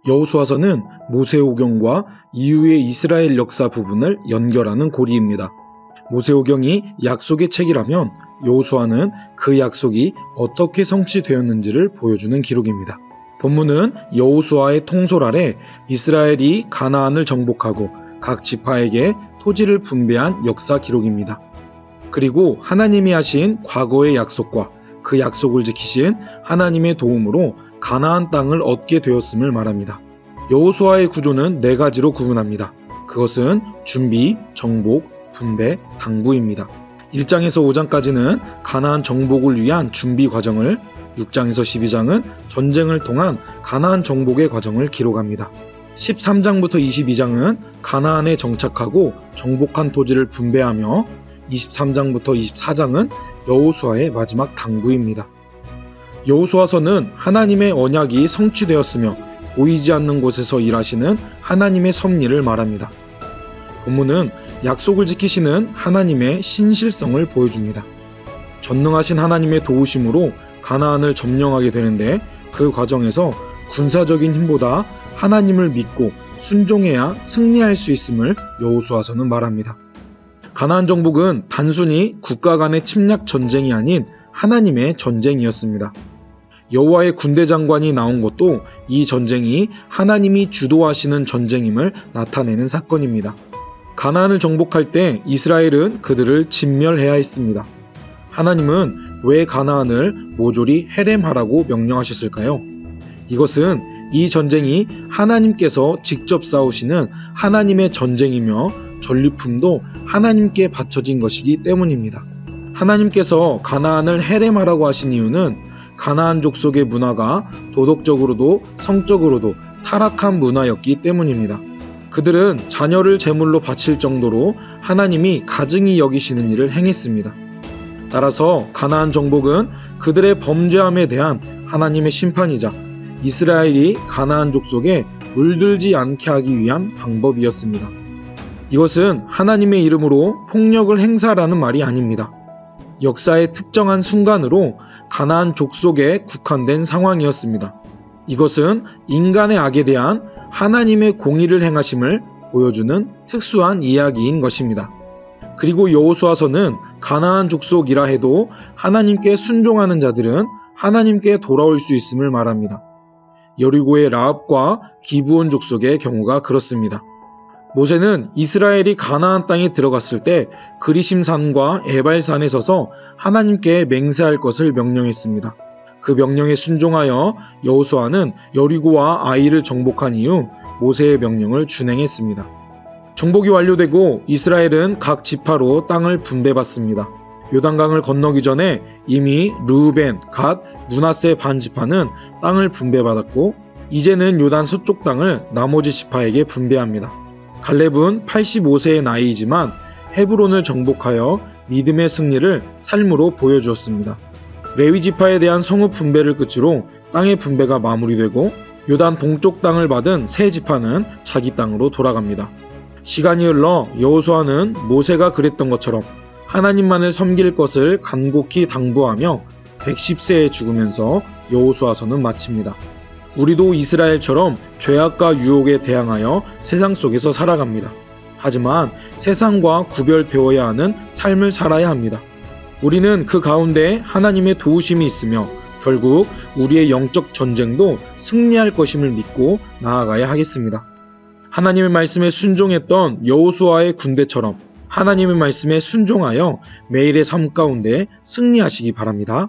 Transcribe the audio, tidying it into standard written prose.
여호수아서는 모세오경과 이후의 이스라엘 역사 부분을 연결하는 고리입니다. 모세오경이 약속의 책이라면 여호수아는 그 약속이 어떻게 성취되었는지를 보여주는 기록입니다. 본문은 여호수아의 통솔 아래 이스라엘이 가나안을 정복하고 각 지파에게 토지를 분배한 역사 기록입니다. 그리고 하나님이 하신 과거의 약속과 그 약속을 지키신 하나님의 도움으로 가나안 땅을 얻게 되었음을 말합니다. 여호수아의 구조는 4가지로 구분합니다. 그것은 준비, 정복, 분배, 당부입니다. 1장에서 5장까지는 가나안 정복을 위한 준비 과정을, 6장에서 12장은 전쟁을 통한 가나안 정복의 과정을 기록합니다. 13장부터 22장은 가나안에 정착하고 정복한 토지를 분배하며 23장부터 24장은 여호수아의 마지막 당부입니다. 여호수아서는 하나님의 언약이 성취되었으며 보이지 않는 곳에서 일하시는 하나님의 섭리를 말합니다. 본문은 약속을 지키시는 하나님의 신실성을 보여줍니다. 전능하신 하나님의 도우심으로 가나안을 점령하게 되는데 그 과정에서 군사적인 힘보다 하나님을 믿고 순종해야 승리할 수 있음을 여호수아서는 말합니다. 가나안 정복은 단순히 국가 간의 침략 전쟁이 아닌 하나님의 전쟁이었습니다. 여호와의 군대 장관이 나온 것도 이 전쟁이 하나님이 주도하시는 전쟁임을 나타내는 사건입니다. 가나안을 정복할 때 이스라엘은 그들을 진멸해야 했습니다. 하나님은 왜 가나안을 모조리 해렘하라고 명령하셨을까요? 이것은 이 전쟁이 하나님께서 직접 싸우시는 하나님의 전쟁이며 전리품도 하나님께 바쳐진 것이기 때문입니다. 하나님께서 가나안을 해렘하라고 하신 이유는 가나안 족속의 문화가 도덕적으로도 성적으로도 타락한 문화였기 때문입니다. 그들은 자녀를 제물로 바칠 정도로 하나님이 가증히 여기시는 일을 행했습니다. 따라서 가나안 정복은 그들의 범죄함에 대한 하나님의 심판이자 이스라엘이 가나안 족속에 물들지 않게 하기 위한 방법이었습니다. 이것은 하나님의 이름으로 폭력을 행사라는 말이 아닙니다. 역사의 특정한 순간으로 가나안 족속에 국한된 상황이었습니다. 이것은 인간의 악에 대한 하나님의 공의를 행하심을 보여주는 특수한 이야기인 것입니다. 그리고 여호수아서는 가나안 족속이라 해도 하나님께 순종하는 자들은 하나님께 돌아올 수 있음을 말합니다. 여리고의 라합과 기브온 족속의 경우가 그렇습니다. 모세는 이스라엘이 가나안 땅에 들어갔을 때 그리심산과 에발산에 서서 하나님께 맹세할 것을 명령했습니다. 그 명령에 순종하여 여호수아는 여리고와 아이를 정복한 이후 모세의 명령을 준행했습니다. 정복이 완료되고 이스라엘은 각 지파로 땅을 분배받습니다. 요단강을 건너기 전에 이미 르우벤, 갓, 므낫세 반 지파는 땅을 분배받았고 이제는 요단 서쪽 땅을 나머지 지파에게 분배합니다. 갈렙은 85세의 나이이지만 헤브론을 정복하여 믿음의 승리를 삶으로 보여주었습니다. 레위 지파에 대한 성읍 분배를 끝으로 땅의 분배가 마무리되고 요단 동쪽 땅을 받은 세 지파는 자기 땅으로 돌아갑니다. 시간이 흘러 여호수아는 모세가 그랬던 것처럼 하나님만을 섬길 것을 간곡히 당부하며 110세에 죽으면서 여호수아서는 마칩니다. 우리도 이스라엘처럼 죄악과 유혹에 대항하여 세상 속에서 살아갑니다. 하지만 세상과 구별 배워야 하는 삶을 살아야 합니다. 우리는 그 가운데 하나님의 도우심이 있으며 결국 우리의 영적 전쟁도 승리할 것임을 믿고 나아가야 하겠습니다. 하나님의 말씀에 순종했던 여호수아의 군대처럼 하나님의 말씀에 순종하여 매일의 삶 가운데 승리하시기 바랍니다.